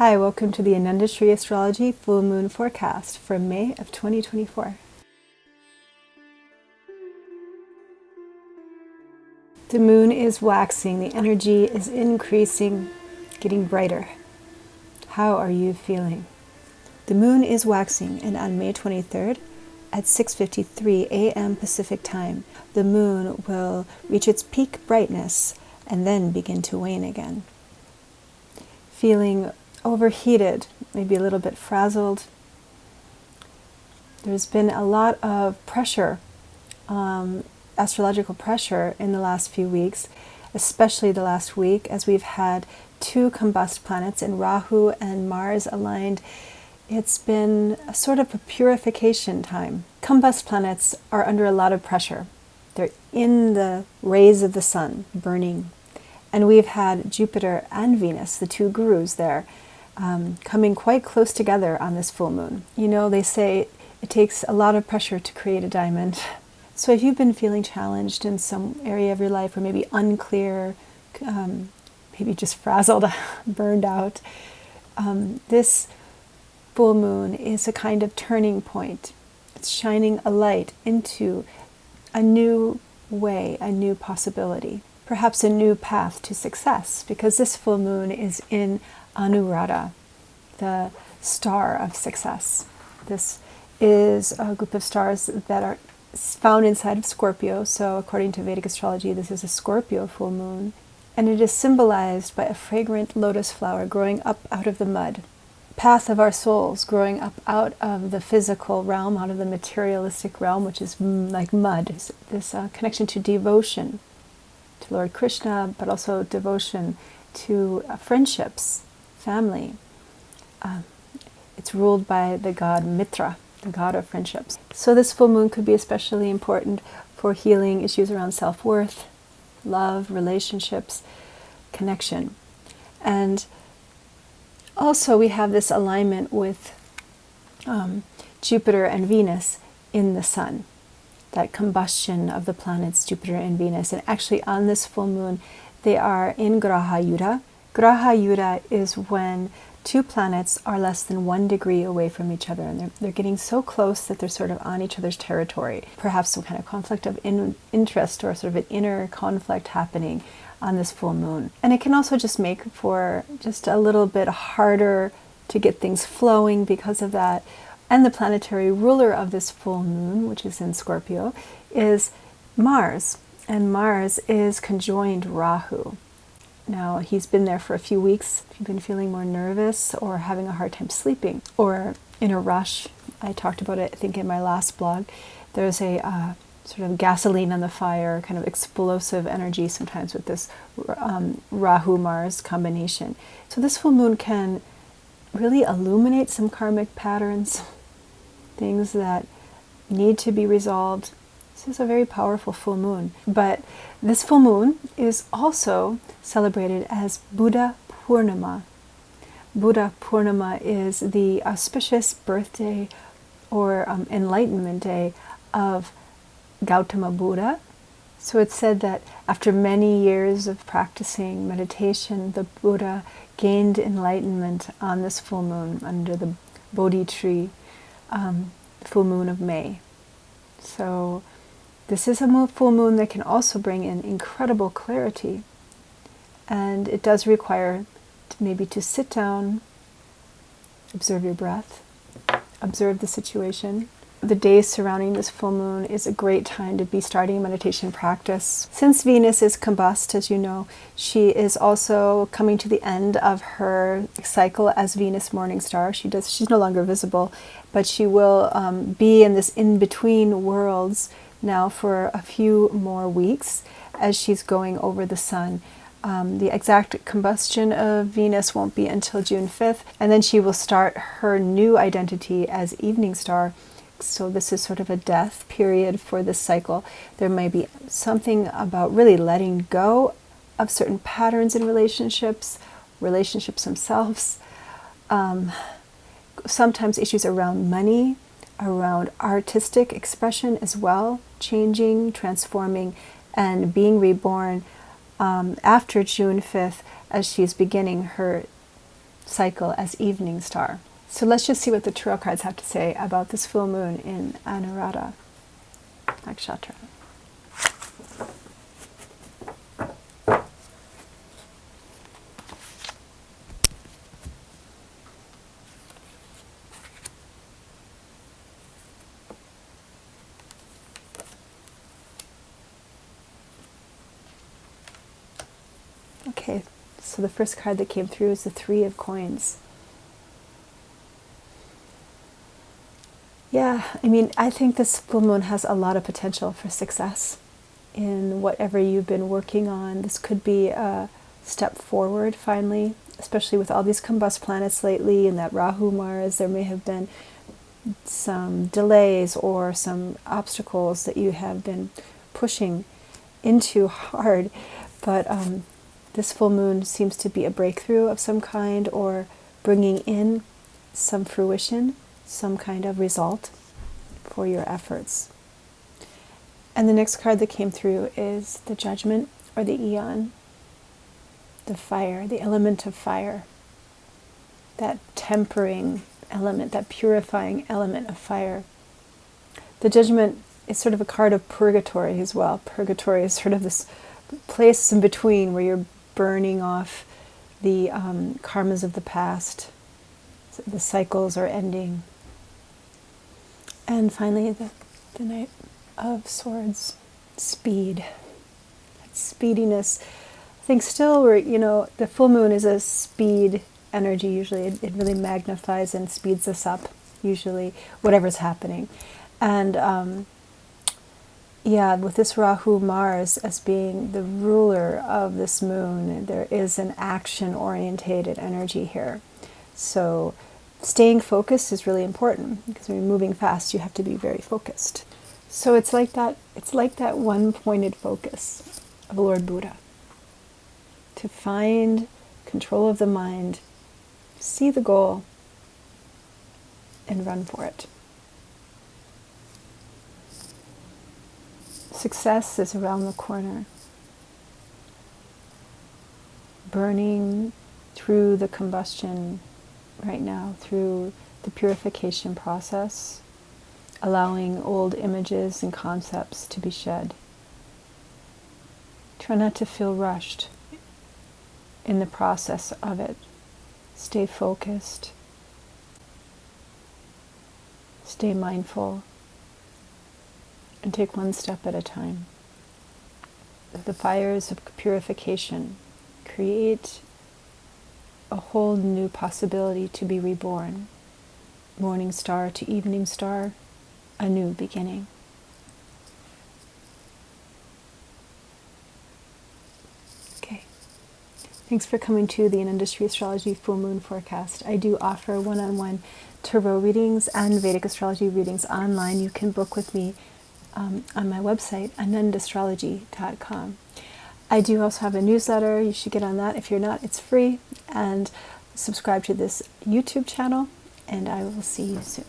Hi, welcome to the Anandashri Astrology Full Moon Forecast for May of 2024. The moon is waxing, the energy is increasing, getting brighter. How are you feeling? The moon is waxing, and on May 23rd at 6:53 a.m. Pacific time, the moon will reach its peak brightness and then begin to wane again. Feeling overheated, maybe a little bit frazzled. There's been a lot of pressure, astrological pressure in the last few weeks, especially the last week, as we've had two combust planets in Rahu and Mars aligned. It's been a sort of a purification time. Combust planets are under a lot of pressure. They're in the rays of the sun, burning. And we've had Jupiter and Venus, the two gurus there, coming quite close together on this full moon. You know, they say it takes a lot of pressure to create a diamond. So if you've been feeling challenged in some area of your life, or maybe unclear, maybe just frazzled, burned out, this full moon is a kind of turning point. It's shining a light into a new way, a new possibility, perhaps a new path to success, because this full moon is in Anuradha, the star of success. This is a group of stars that are found inside of Scorpio, so according to Vedic astrology, this is a Scorpio full moon, and it is symbolized by a fragrant lotus flower growing up out of the mud, path of our souls growing up out of the physical realm, out of the materialistic realm, which is like mud. This connection to devotion to Lord Krishna, but also devotion to friendships, family. It's ruled by the god Mitra, the god of friendships. So this full moon could be especially important for healing issues around self-worth, love, relationships, connection. And also we have this alignment with Jupiter and Venus in the sun, that combustion of the planets Jupiter and Venus. And actually on this full moon, they are in Graha Yuddha. Graha Yuddha is when two planets are less than 1 degree away from each other, and they're getting so close that they're sort of on each other's territory. Perhaps some kind of conflict of interest, or sort of an inner conflict happening on this full moon. And it can also just make for just a little bit harder to get things flowing because of that. And the planetary ruler of this full moon, which is in Scorpio, is Mars. And Mars is conjoined Rahu. Now, he's been there for a few weeks. If you've been feeling more nervous or having a hard time sleeping or in a rush, I talked about it, I think, in my last blog. There's a sort of gasoline on the fire, kind of explosive energy sometimes with this Rahu-Mars combination. So this full moon can really illuminate some karmic patterns, things that need to be resolved. This is a very powerful full moon. But this full moon is also celebrated as Buddha Purnima. Buddha Purnima is the auspicious birthday or enlightenment day of Gautama Buddha. So it's said that after many years of practicing meditation, the Buddha gained enlightenment on this full moon under the Bodhi tree, full moon of May. So this is a full moon that can also bring in incredible clarity. And it does require maybe to sit down, observe your breath, observe the situation. The days surrounding this full moon is a great time to be starting meditation practice. Since Venus is combust, as you know, she is also coming to the end of her cycle as Venus morning star. She's no longer visible, but she will be in this in-between worlds now for a few more weeks as she's going over the sun. The exact combustion of Venus won't be until June 5th, and then she will start her new identity as evening star. So this is sort of a death period for this cycle. There may be something about really letting go of certain patterns in relationships themselves. Sometimes issues around money, around artistic expression as well, changing, transforming, and being reborn after June 5th as she's beginning her cycle as evening star. So let's just see what the tarot cards have to say about this full moon in Anuradha Nakshatra. Okay, so the first card that came through is the Three of Coins. Yeah, I mean, I think this full moon has a lot of potential for success in whatever you've been working on. This could be a step forward finally, especially with all these combust planets lately and that Rahu Mars. There may have been some delays or some obstacles that you have been pushing into hard, but this full moon seems to be a breakthrough of some kind, or bringing in some fruition, some kind of result for your efforts. And the next card that came through is the Judgment, or the Eon, the fire, the element of fire, that tempering element, that purifying element of fire. The Judgment is sort of a card of purgatory as well. Purgatory is sort of this place in between where you're burning off the karmas of the past. The cycles are ending. And finally, the Knight of Swords, speed. That speediness. I think still we're, the full moon is a speed energy usually. It really magnifies and speeds us up, usually, whatever's happening. And with this Rahu Mars as being the ruler of this moon, there is an action-orientated energy here. So staying focused is really important, because when you're moving fast, you have to be very focused. So it's like that one-pointed focus of Lord Buddha. To find control of the mind, see the goal, and run for it. Success is around the corner. Burning through the combustion right now, through the purification process, allowing old images and concepts to be shed. Try not to feel rushed in the process of it. Stay focused. Stay mindful. And take one step at a time. The fires of purification create a whole new possibility to be reborn. Morning star to evening star, a new beginning. Okay. Thanks for coming to the In-Industry Astrology Full Moon Forecast. I do offer one-on-one tarot readings and Vedic astrology readings online. You can book with me on my website, anandastrology.com. I do also have a newsletter. You should get on that. If you're not, it's free. And subscribe to this YouTube channel, and I will see you soon.